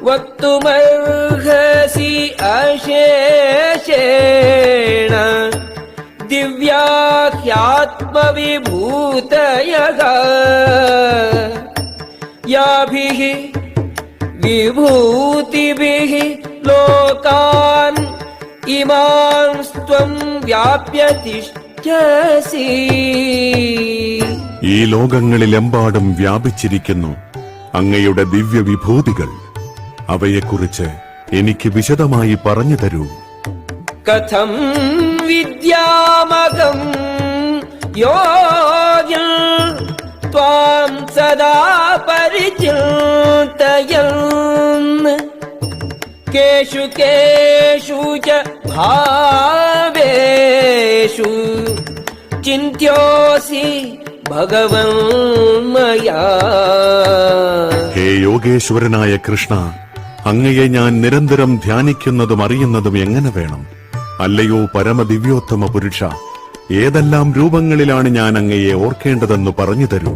വക്തുമർഹസി അശേഷേണ ദിവ്യാഹ്യാത്മവിഭൂതയഃ യാഭിഃ വിഭൂതിഭിഃ ലോകാൻ ഇമാംസ്ത്വം വ്യാപ്യ തിഷ്ഠസി. ഈ ലോകങ്ങളിലെമ്പാടും വ്യാപിച്ചിരിക്കുന്നു അങ്ങയുടെ ദിവ്യവിഭൂതികൾ. അവയെക്കുറിച്ച് എനിക്ക് വിശദമായി പറഞ്ഞു തരൂ. കഥം വിദ്യാമകം യോഗ്യം ത്വാം സദാ പരിചിന്തയൻ കേഷു കേഷു ച ഭാവേഷു ചിന്ത്യോസി ഭഗവൻ മയാ. ഹേ യോഗേശ്വരനായ കൃഷ്ണ, അങ്ങയെ ഞാൻ നിരന്തരം ധ്യാനിക്കുന്നതും അറിയുന്നതും എങ്ങനെ വേണം? അല്ലയോ പരമദിവ്യോത്തമ പുരുഷ, ഏതെല്ലാം രൂപങ്ങളിലാണ് ഞാൻ അങ്ങയെ ഓർക്കേണ്ടതെന്ന് പറഞ്ഞു തരൂ.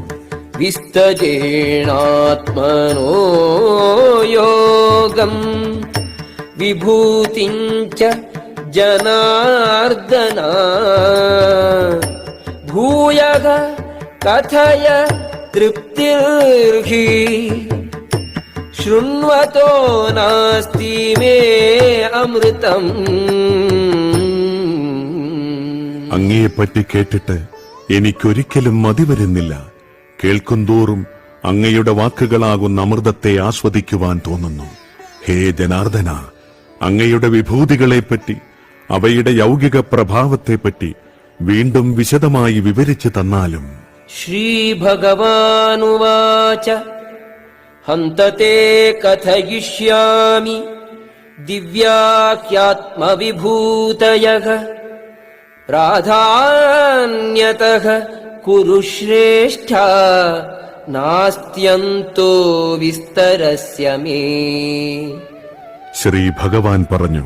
വിസ്തജേണാത്മനോ യോഗം വിഭൂതിഞ്ച ജനാർദ്ദന ഭൂയഃ കഥയ തൃപ്തിർഹി ശൃണ്വതോ നാസ്തി മേ അമൃതം. അങ്ങയെപ്പറ്റി കേട്ടിട്ട് എനിക്കൊരിക്കലും മതി വരുന്നില്ല. കേൾക്കുന്തോറും അങ്ങയുടെ വാക്കുകളാകുന്ന അമൃതത്തെ ആസ്വദിക്കുവാൻ തോന്നുന്നു. ഹേ ജനാർദ്ദന, അങ്ങയുടെ വിഭൂതികളെപ്പറ്റി, അവയുടെ യൗകിക പ്രഭാവത്തെപ്പറ്റി വീണ്ടും വിശദമായി വിവരിച്ചു തന്നാലും. ശ്രീഭഗവാനുവാച ഹന്തത്തെ കഥയിഷ്യാമി ദിവ്യാഹ്യാത്മവിഭൂതയഃ പ്രാധാന്യതഃ കുരു ശ്രേഷ്ഠ നാസ്ത്യന്തോ വിസ്തരസ്യ മേ. ശ്രീ ഭഗവാൻ പറഞ്ഞു,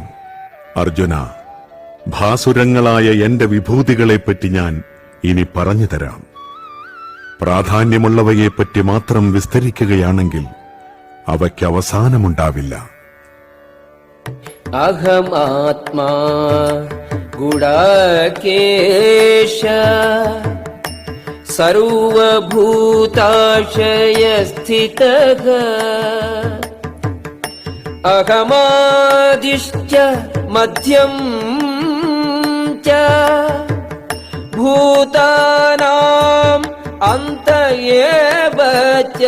അർജുന, ഭാസുരങ്ങളായ എന്റെ വിഭൂതികളെപ്പറ്റി ഞാൻ ഇനി പറഞ്ഞു തരാം. പ്രാധാന്യമുള്ളവയെപ്പറ്റി മാത്രം വിസ്തരിക്കുകയാണെങ്കിൽ അവയ്ക്ക് അവസാനമുണ്ടാവില്ല. അഹമാത്മാ ഗുഡാകേശ സർവഭൂതാശയസ്ഥിതഃ അഹമാദിശ്ച മധ്യം ച ഭൂതാനാം അന്ത ഏവ ച.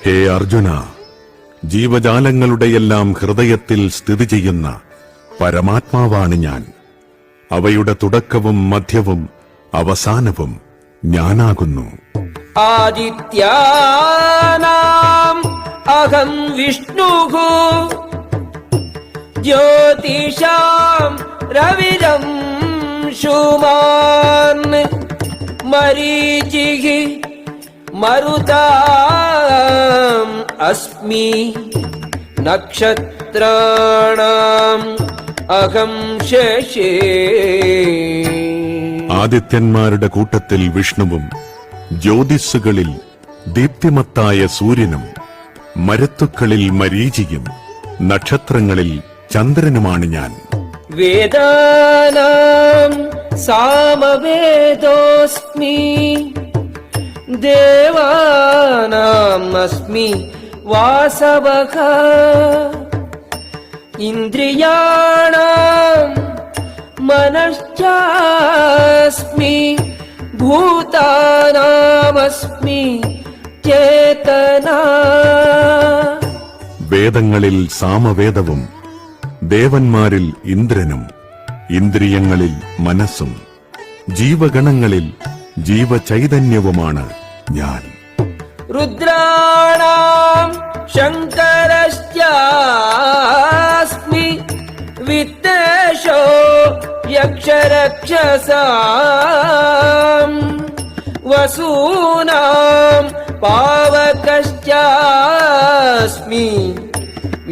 ഹേ അർജുന, ജീവജാലങ്ങളുടെയെല്ലാം ഹൃദയത്തിൽ സ്ഥിതി ചെയ്യുന്ന പരമാത്മാവാണ് ഞാൻ. അവയുടെ തുടക്കവും മധ്യവും അവസാനവും ഞാനാകുന്നു. ആദിത്യാനാം അഹം വിഷ്ണുഃ ജ്യോതിഷാം രവിരം ശുമാൻ മരീചിഃ മരുതാം അസ്മി നക്ഷത്രാണാം അഹം ശശി. ആദിത്യന്മാരുടെ കൂട്ടത്തിൽ വിഷ്ണുവും, ജ്യോതിസ്സുകളിൽ ദീപ്തിമത്തായ സൂര്യനും, മരുത്തുക്കളിൽ മരീചിയും, നക്ഷത്രങ്ങളിൽ ചന്ദ്രനുമാണ് ഞാൻ. വേദാനാം സാമവേദോസ്മി ദേവാനാം അസ്മി വാസവഃ ഇന്ദ്രിയാണാം മനശ്ചാസ്മി ഭൂതാനാമസ്മി ചേതനാ. വേദങ്ങളിൽ സാമവേദവും, ദേവന്മാരിൽ ഇന്ദ്രനും, ഇന്ദ്രിയങ്ങളിൽ മനസ്സും, ജീവഗണങ്ങളിൽ ജീവചൈതന്യവുമാണ് ഞാൻ. രുദ്രാണാം ശങ്കരശ്ചാസ്മി വിത്തേശോ യക്ഷരക്ഷസാം വസൂനാം പാവകശ്ചാസ്മി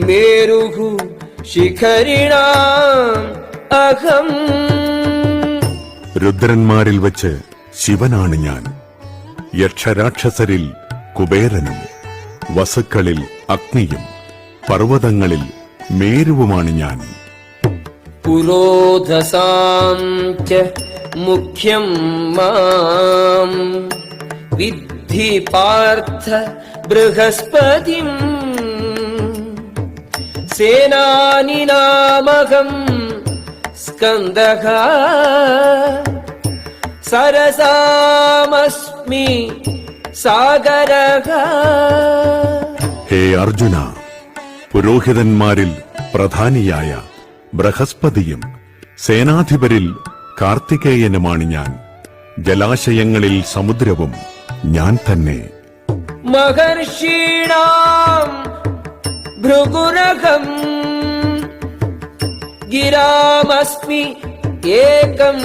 മേരുഃ ശിഖരിണാം അഹം. രുദ്രന്മാരിൽ വച്ച് ശിവനാണ് ഞാൻ. യക്ഷരാക്ഷസരിൽ കുബേരനും, വസുക്കളിൽ അഗ്നിയും പർവ്വതങ്ങളിൽ മേരുവുമാണ് ഞാൻ. പുരോധസാം ച മുഖ്യം മാം വിദ്ധി പാർത്ഥ ബൃഹസ്പതിം സേനാനിനാമഹം സ്കന്ദഃ സരസാമസ്മി സാഗരഃ. ഹേ അർജുന, പുരോഹിതന്മാരിൽ പ്രധാനിയായ ബൃഹസ്പതിയും സേനാധിപരിൽ കാർത്തികേയനുമാണ് ഞാൻ. ജലാശയങ്ങളിൽ സമുദ്രവും ഞാൻ തന്നെ. മഹർഷീണാം ഭൃഗുരഹം ഗിരാമസ്മി ഏകം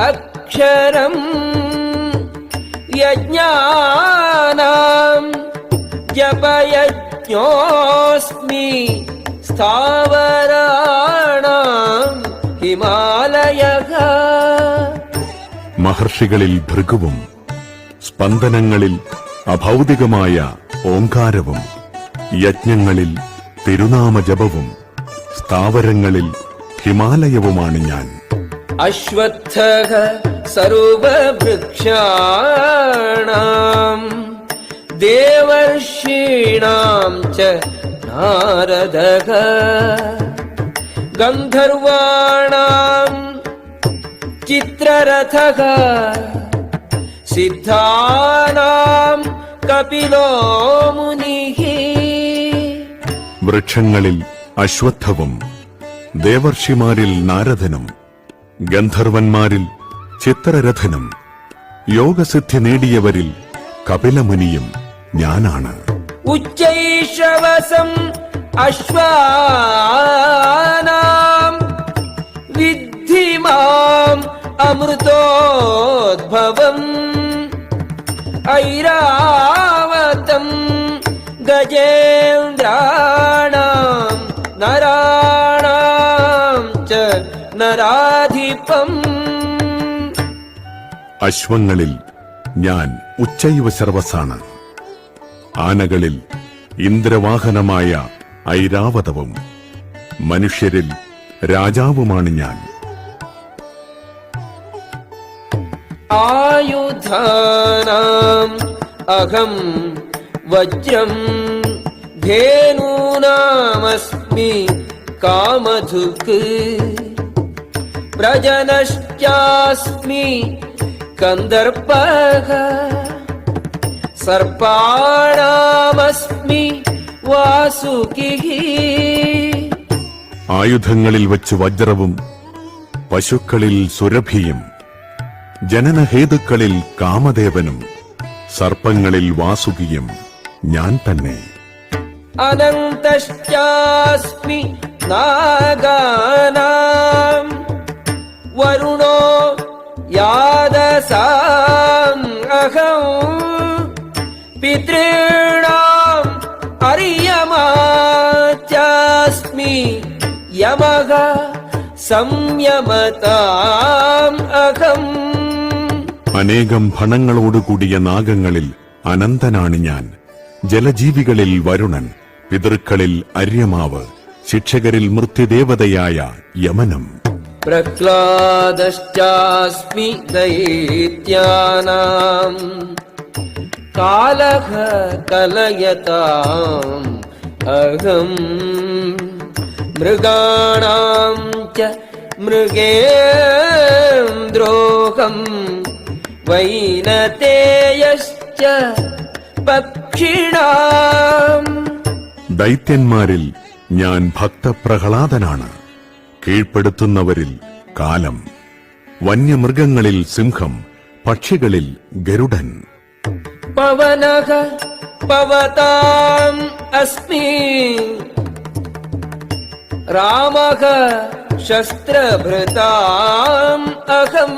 അക്ഷരം യജ്ഞാനാം ജപയജ്ഞോസ്മി സ്ഥാവരാണാം ഹിമാലയഃ. മഹർഷികളിൽ ഭൃഗുവും സ്പന്ദനങ്ങളിൽ അഭൗതികമായ ഓംകാരവും യജ്ഞങ്ങളിൽ തിരുനാമജപവും സ്ഥാവരങ്ങളിൽ ഹിമാലയവുമാണ് ഞാൻ. അശ്വത്ഥഃ സർവവൃക്ഷാണാം ദേവർഷീണാം ച നാരദഃ ഗന്ധർവാണാം ചിത്രരഥഃ സിദ്ധാനാം കപിലോ മുനിഃ. വൃക്ഷങ്ങളിൽ അശ്വത്ഥവും ദേവർഷിമാരിൽ നാരദനും ഗന്ധർവന്മാരിൽ ചിത്രരഥനും യോഗസിദ്ധി നേടിയവരിൽ കപിലമുനിയും ഞാനാണ്. ഉച്ചൈഷവസം അശ്വാനാം വിദ്ധി മാം അമൃതോദ്ഭവം ഐരാവതം ഗജേന്ദ്രാണാം നരാണാം ച നരാധിപം. അശ്വങ്ങളിൽ ഞാൻ ഉച്ചൈവ സർവസാണ്. ആനകളിൽ ഇന്ദ്രവാഹനമായ ഐരാവതവും മനുഷ്യരിൽ രാജാവുമാണ് ഞാൻ. ആയുധാനാം അഹം വജ്രം ധേനൂനാമസ്മി കാമധുക് വ്രജനശ്ചാസ്മി കന്ദർപ്പഃ സർപ്പാണാമസ്മി വാസുകിഃ. ആയുധങ്ങളിൽ വച്ച് വജ്രവും പശുക്കളിൽ സുരഭിയും ജനനഹേതുക്കളിൽ കാമദേവനും സർപ്പങ്ങളിൽ വാസുകിയും ഞാൻ തന്നെ. അനന്തശ്ചാസ്മി നാഗാനാം വരുണോ യാദസാം അഹം പിതॄണാം അരിയമാചാസ്മി യമഃ സംയമതാം അഹം. അനേകം ഫണങ്ങളോടുകൂടിയ നാഗങ്ങളിൽ അനന്തനാണ് ഞാൻ. ജലജീവികളിൽ വരുണൻ, പിതൃക്കളിൽ അര്യമാവ്, ശിക്ഷകരിൽ മൃത്യുദേവതയായ യമനം. പ്രഹ്ലാദശ്ചാസ്മി ദൈത്യാനാം കാലഃ കലയതാം അഹം മൃഗാണാം ച മൃഗേന്ദ്രോഹം വൈനതേയശ്ച പക്ഷിണാം. ദൈത്യന്മാരിൽ ഞാൻ ഭക്തപ്രഹ്ലാദനാണ്. കീഴ്പ്പെടുത്തുന്നവരിൽ കാലം, വന്യമൃഗങ്ങളിൽ സിംഹം, പക്ഷികളിൽ ഗരുഡൻ. പവനഃ പവതാം അസ്മി രാമഃ ശസ്ത്രഭൃതാം അഹം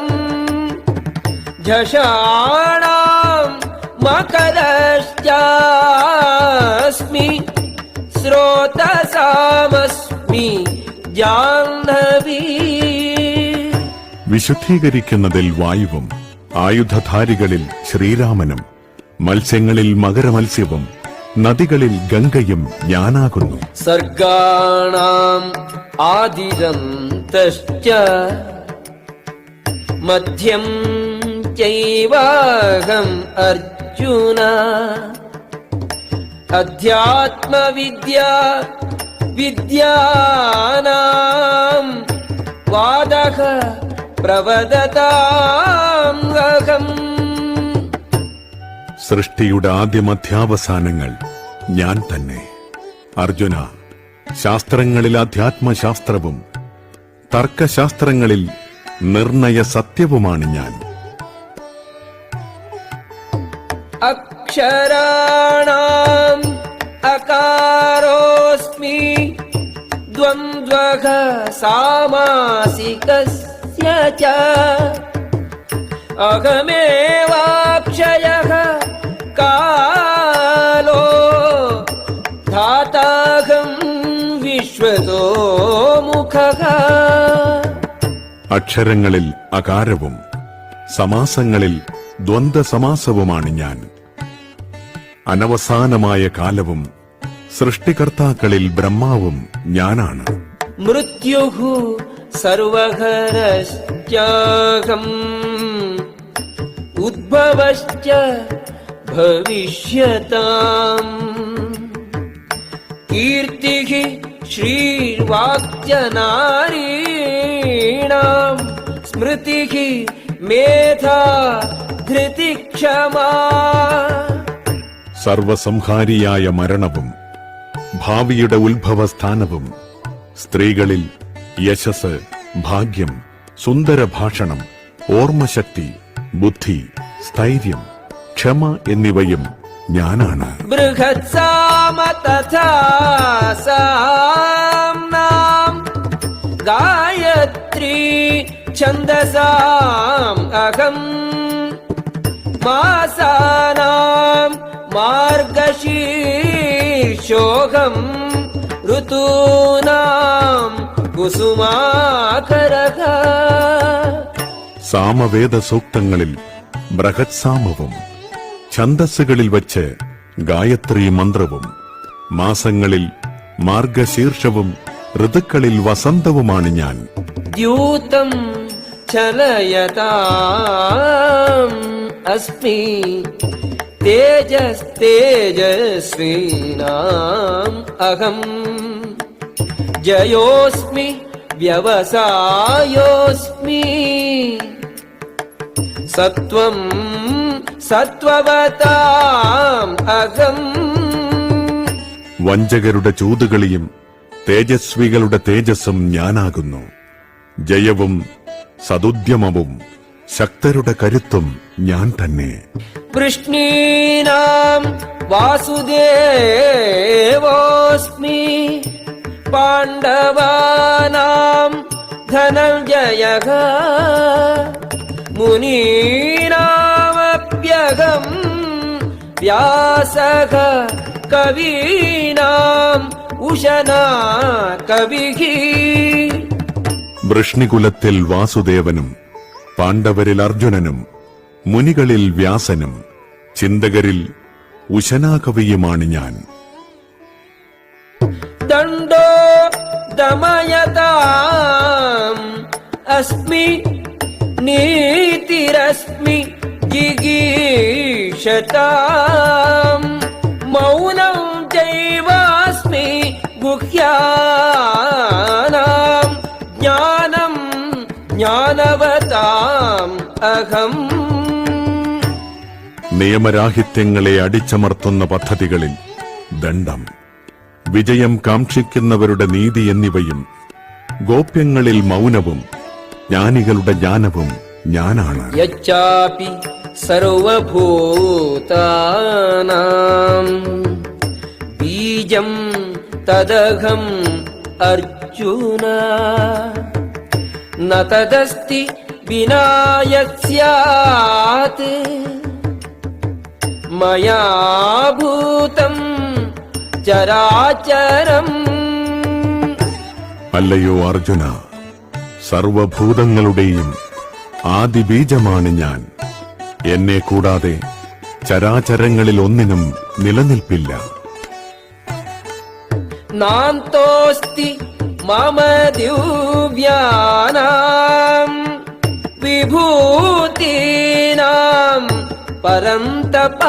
ഝഷാണാം മകരശ്ചാസ്മി സ്രോതസാമസ്മി ജാഹ്നവീ. വിശുദ്ധീകരിക്കുന്നതിൽ വായുവും ആയുധധാരികളിൽ ശ്രീരാമനും മത്സ്യങ്ങളിൽ മകരമത്സ്യവും നദികളിൽ ഗംഗയും ഞാനാകുന്നു. സർഗാണാം ആദിരന്തശ്ച മധ്യം ചൈവാഹം അർജുന. അധ്യാത്മവിദ്യാ വിദ്യാനാം വാദഃ പ്രവദതാം അഹം. സൃഷ്ടിയുടെ ആദ്യമധ്യാവസാനങ്ങൾ ഞാൻ തന്നെ. അർജുന, ശാസ്ത്രങ്ങളിൽ അധ്യാത്മശാസ്ത്രവും തർക്കശാസ്ത്രങ്ങളിൽ നിർണയ സത്യവുമാണ് ഞാൻ. അക്ഷരാണാം അകാരോസ്മി ദ്വന്ദ്വഃ സാമാസികസ്യ ച. അഹമേവാക്ഷയഃ കാലോ ധാതാഹം വിശ്വതോ മുഖഃ. അക്ഷരങ്ങളിൽ അകാരവും സമാസങ്ങളിൽ ദ്വന്ദ്സമാസവുമാണ് ഞാൻ. അനവസാനമായ കാലവും സൃഷ്ടികർത്താക്കളിൽ ബ്രഹ്മാവും ഞാനാണ്. മൃത്യുഃ സർവഹരശ്ചാഹം ഉദ്ഭവശ്ച ഭവിഷ്യതാം. കീർത്തിഃ ശ്രീർവാക്യനാരീണാം സ്മൃതിഃ മേധാ ധൃതി ക്ഷമാ. സർവസംഹാരിയായ മരണവും ഭാവിയുടെ ഉത്ഭവസ്ഥാനവും സ്ത്രീകളിൽ യശസ്, ഭാഗ്യം, സുന്ദരഭാഷണം, ഓർമ്മശക്തി, ബുദ്ധി, സ്ഥൈര്യം, ക്ഷമ എന്നിവയും ഞാനാണ്. ബൃഹത്സാമ തഥാ സാംനാം ഗായത്രീ ഛന്ദസാം അഹം. മാസാനാം മാർഗശീർഷോഹം ഋതൂനാം കുസുമാകരഃ. സാമവേദ സൂക്തങ്ങളിൽ ബൃഹത്സാമവും ഛന്ദസ്സുകളിൽ വച്ച് ഗായത്രി മന്ത്രവും മാസങ്ങളിൽ മാർഗശീർഷവും ഋതുക്കളിൽ വസന്തവുമാണ് ഞാൻ. ദ്യൂതം ചലയതാം അസ്മി തേജസ്തേജസ്വീനാം അഹം. ജയോസ്മി വ്യവസായോസ്മി സത്വം സത്വവതാം അഹം. വഞ്ചകരുടെ ചൂതുകളിയും തേജസ്വികളുടെ തേജസ്സും ഞാനാകുന്നു. ജയവും സതുദ്യമവും ശക്തരുടെ കരുത്തും ഞാൻ തന്നെ. വൃഷ്ണീനാം വാസുദേവോസ്മി പാണ്ഡവാനാം ധനഞ്ജയഃ. മുനീനാമപ്യഹം വ്യാസഃ കവീനാം ഉശനാ കവിഃ. വൃഷ്ണികുലത്തിൽ വാസുദേവനും പാണ്ഡവരിൽ അർജുനനും മുനികളിൽ വ്യാസനും ചിന്തകരിൽ ഉശനാകവിയുമാണ് ഞാൻ. ദണ്ഡോ ദമയതാം അസ്മി നീതിരസ്മി ജിഗീഷതാം. മൗനം ചൈവാസ്മി ഗുഹ്യാനാം ജ്ഞാനം ജ്ഞാനവതാം അഹം. നിയമരാഹിത്യങ്ങളെ അടിച്ചമർത്തുന്ന പദ്ധതികളിൽ ദണ്ഡം, വിജയം കാക്ഷിക്കുന്നവരുടെ നീതി എന്നിവയും ഗോപ്യങ്ങളിൽ മൗനവും ജ്ഞാനികളുടെ ജ്ഞാനവും ഞാനാണ്. യച്ചാപി സർവഭൂതാനാം ബീജം തദഹം അർജുന. ന തദസ്തി വിനാ യത് സ്യാത് മയാ ഭൂതം ചരാചരം. അല്ലയോ അർജുന, സർവഭൂതങ്ങളുടെയും ആദിബീജമാണ് ഞാൻ. എന്നെ കൂടാതെ ചരാചരങ്ങളിൽ ഒന്നിനും നിലനിൽപ്പില്ല. നാന്തോസ്തി മമ ദിവ്യാനാം വിഭൂതീനാം പരം തപ